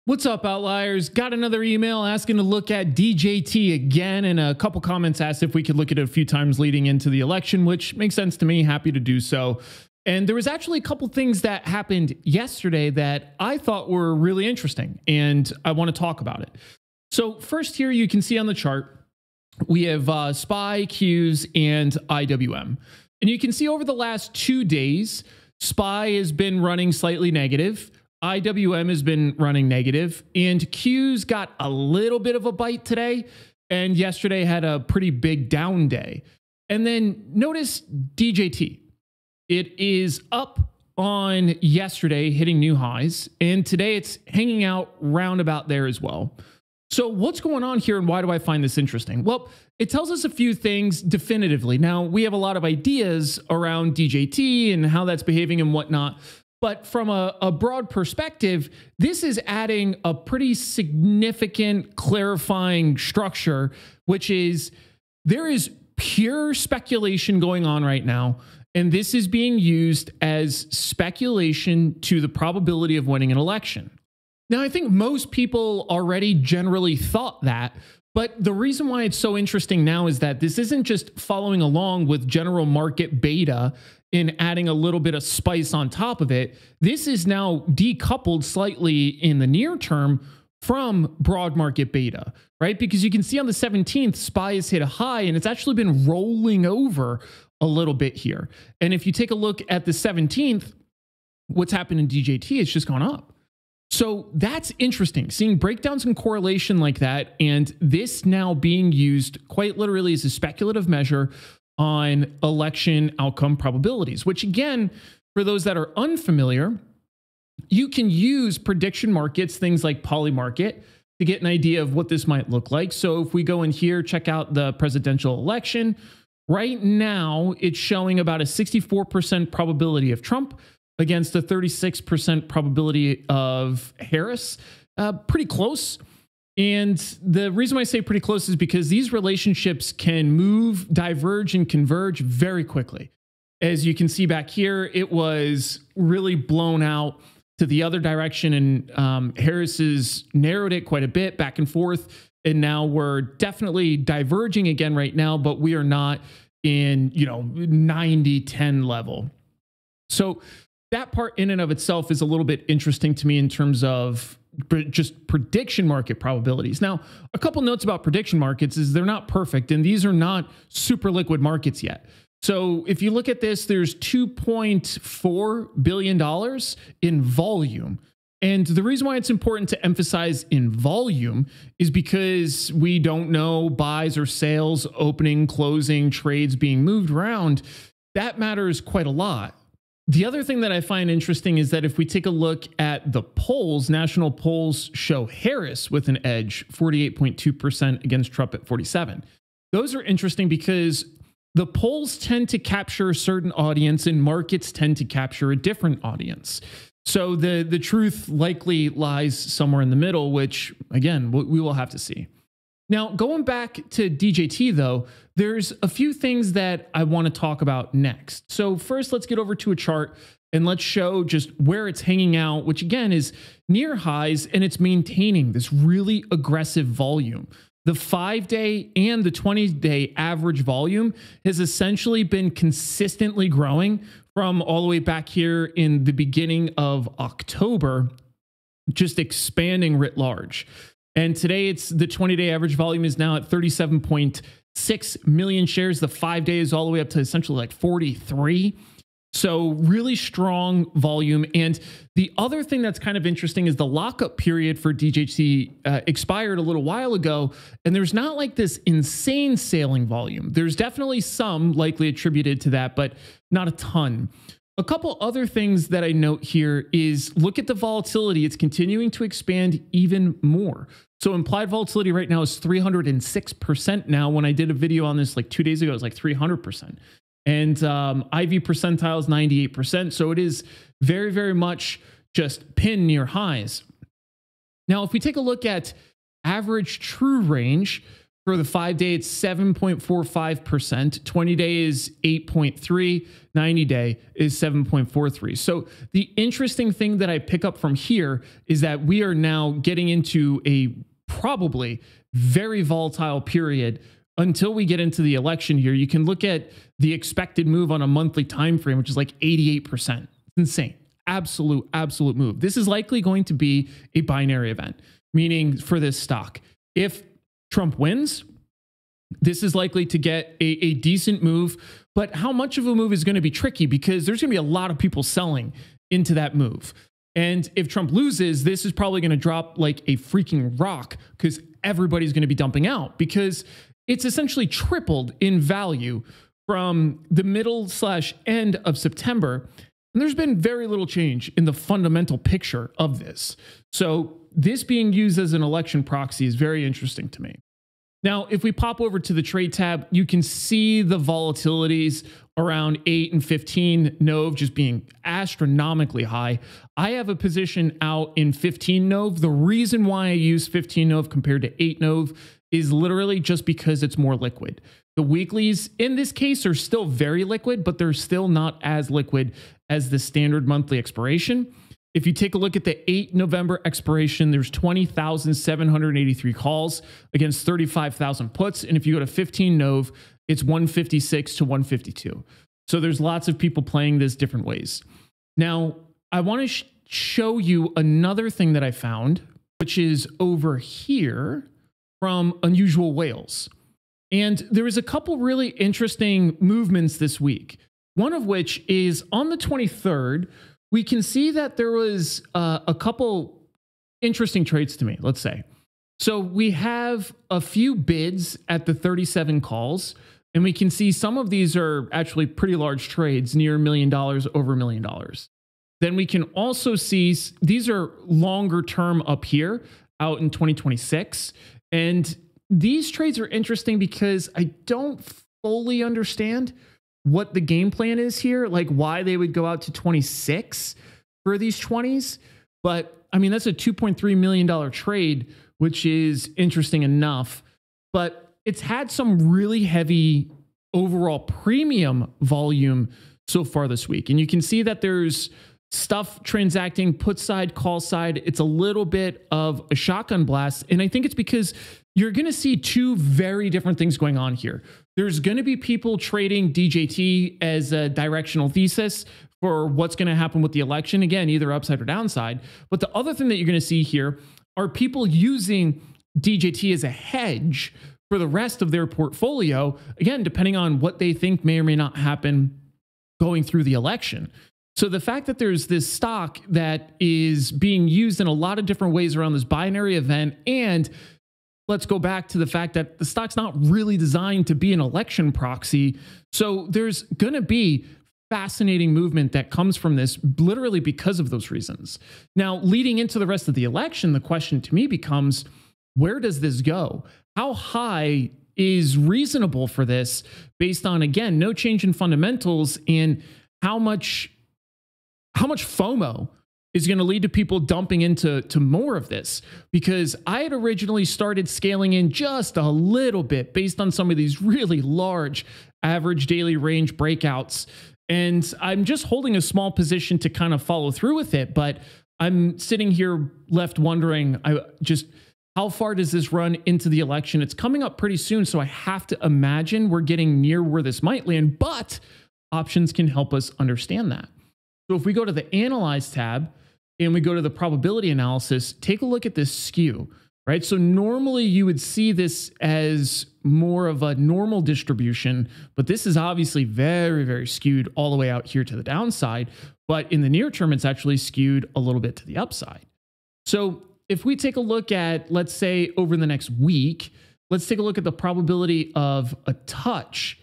What's up, outliers? Got another email asking to look at DJT again, and a couple comments asked if we could look at it a few times leading into the election, which makes sense to me. Happy to do so. And there was actually a couple things that happened yesterday that I thought were really interesting, and I want to talk about it. So first here, you can see on the chart, we have SPY, Qs, and IWM. And you can see over the last 2 days, SPY has been running slightly negative. IWM has been running negative, and Qs got a little bit of a bite today, and yesterday had a pretty big down day. And then notice DJT. It is up on yesterday, hitting new highs, and today it's hanging out roundabout there as well. So what's going on here, and why do I find this interesting? Well, it tells us a few things definitively. Now, we have a lot of ideas around DJT and how that's behaving and whatnot. But from a broad perspective, this is adding a pretty significant clarifying structure, which is there is pure speculation going on right now. And this is being used as speculation to the probability of winning an election. Now, I think most people already generally thought that. But the reason why it's so interesting now is that this isn't just following along with general market beta in adding a little bit of spice on top of it. This is now decoupled slightly in the near term from broad market beta, right? Because you can see on the 17th, SPY has hit a high and it's actually been rolling over a little bit here. And if you take a look at the 17th, what's happened in DJT, it's just gone up. So that's interesting, seeing breakdowns and correlation like that, and this now being used quite literally as a speculative measure on election outcome probabilities, which again, for those that are unfamiliar, you can use prediction markets, things like Polymarket, to get an idea of what this might look like. So if we go in here, check out the presidential election, right now it's showing about a 64% probability of Trump against a 36% probability of Harris. Pretty close. And the reason why I say pretty close is because these relationships can move, diverge, and converge very quickly. As you can see back here, it was really blown out to the other direction, and Harris has narrowed it quite a bit back and forth. And now we're definitely diverging again right now, but we are not in, 90-10 level. So that part in and of itself is a little bit interesting to me in terms of just prediction market probabilities. Now, a couple notes about prediction markets is they're not perfect, and these are not super liquid markets yet. So if you look at this, there's $2.4 billion in volume. And the reason why it's important to emphasize in volume is because we don't know buys or sales, opening, closing, trades being moved around. That matters quite a lot. The other thing that I find interesting is that if we take a look at the polls, national polls show Harris with an edge, 48.2% against Trump at 47%. Those are interesting because the polls tend to capture a certain audience and markets tend to capture a different audience. So the truth likely lies somewhere in the middle, which, again, we will have to see. Now, going back to DJT, though, there's a few things that I want to talk about next. So first, let's get over to a chart and let's show just where it's hanging out, which again is near highs, and it's maintaining this really aggressive volume. The 5-day and the 20-day average volume has essentially been consistently growing from all the way back here in the beginning of October, just expanding writ large. And today, it's the 20-day average volume is now at 37.6 million shares. The 5-day is all the way up to essentially like 43. So really strong volume. And the other thing that's kind of interesting is the lockup period for DJT expired a little while ago. And there's not like this insane sailing volume. There's definitely some likely attributed to that, but not a ton. A couple other things that I note here is look at the volatility. It's continuing to expand even more. So implied volatility right now is 306% now. When I did a video on this like 2 days ago, it was like 300%. And IV percentile is 98%. So it is very, very much just pinned near highs. Now, if we take a look at average true range, For the 5-day, it's 7.45%. 20-day is 8.3. 90-day is 7.43. So the interesting thing that I pick up from here is that we are now getting into a probably very volatile period until we get into the election here. You can look at the expected move on a monthly time frame, which is like 88%. It's insane. Absolute move. This is likely going to be a binary event, meaning for this stock, if Trump wins, this is likely to get a decent move, but how much of a move is going to be tricky because there's going to be a lot of people selling into that move. And if Trump loses, this is probably going to drop like a freaking rock because everybody's going to be dumping out because it's essentially tripled in value from the middle/end of September. And there's been very little change in the fundamental picture of this. So this being used as an election proxy is very interesting to me. Now, if we pop over to the trade tab, you can see the volatilities around 8 and 15 NOV just being astronomically high. I have a position out in 15 NOV. The reason why I use 15 NOV compared to 8 NOV is literally just because it's more liquid. The weeklies in this case are still very liquid, but they're still not as liquid as the standard monthly expiration. If you take a look at the 8 November expiration, there's 20,783 calls against 35,000 puts. And if you go to 15 NOV, it's 156 to 152. So there's lots of people playing this different ways. Now, I want to show you another thing that I found, which is over here from Unusual Whales. And there was a couple really interesting movements this week. One of which is on the 23rd, we can see that there was a couple interesting trades to me, let's say. So we have a few bids at the 37 calls, and we can see some of these are actually pretty large trades, near $1 million, over $1 million. Then we can also see these are longer term up here out in 2026. And these trades are interesting because I don't fully understand what the game plan is here, like why they would go out to 26 for these 20s. But I mean, that's a $2.3 million trade, which is interesting enough, but it's had some really heavy overall premium volume so far this week. And you can see that there's stuff transacting put side, call side. It's a little bit of a shotgun blast. And I think it's because you're going to see two very different things going on here. There's going to be people trading DJT as a directional thesis for what's going to happen with the election. Again, either upside or downside. But the other thing that you're going to see here are people using DJT as a hedge for the rest of their portfolio. Again, depending on what they think may or may not happen going through the election. So the fact that there's this stock that is being used in a lot of different ways around this binary event, and let's go back to the fact that the stock's not really designed to be an election proxy. So there's going to be fascinating movement that comes from this literally because of those reasons. Now, leading into the rest of the election, the question to me becomes, where does this go? How high is reasonable for this based on, again, no change in fundamentals, and how much FOMO is going to lead to people dumping into more of this? Because I had originally started scaling in just a little bit based on some of these really large average daily range breakouts. And I'm just holding a small position to kind of follow through with it. But I'm sitting here left wondering, how far does this run into the election? It's coming up pretty soon. So I have to imagine we're getting near where this might land, but options can help us understand that. So if we go to the Analyze tab and we go to the probability analysis, take a look at this skew, right? So normally you would see this as more of a normal distribution, but this is obviously very, very skewed all the way out here to the downside. But in the near term, it's actually skewed a little bit to the upside. So if we take a look at, let's say over the next week, let's take a look at the probability of a touch.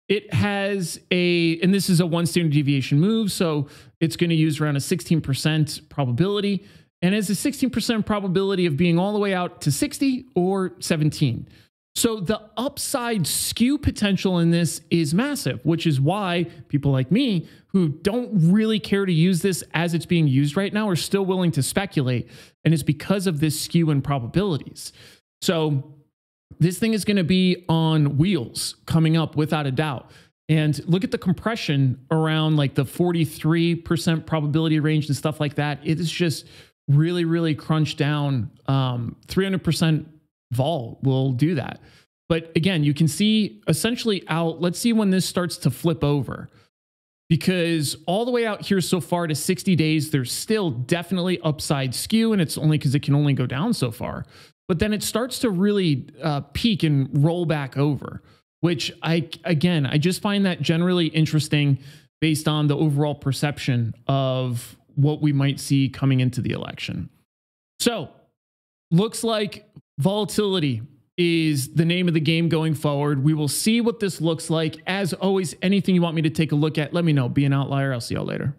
It has and this is a 1 standard deviation move, so it's going to use around a 16% probability, and has a 16% probability of being all the way out to 60 or 17. So the upside skew potential in this is massive, which is why people like me who don't really care to use this as it's being used right now are still willing to speculate, and it's because of this skew in probabilities. So this thing is going to be on wheels coming up without a doubt. And look at the compression around like the 43% probability range and stuff like that. It is just really, really crunched down. 300% vol will do that. But again, you can see essentially out, let's see when this starts to flip over. Because all the way out here so far to 60 days, there's still definitely upside skew, and it's only because it can only go down so far. But then it starts to really peak and roll back over, which I just find that generally interesting based on the overall perception of what we might see coming into the election. So looks like volatility is the name of the game going forward. We will see what this looks like. As always, anything you want me to take a look at, let me know. Be an outlier. I'll see y'all later.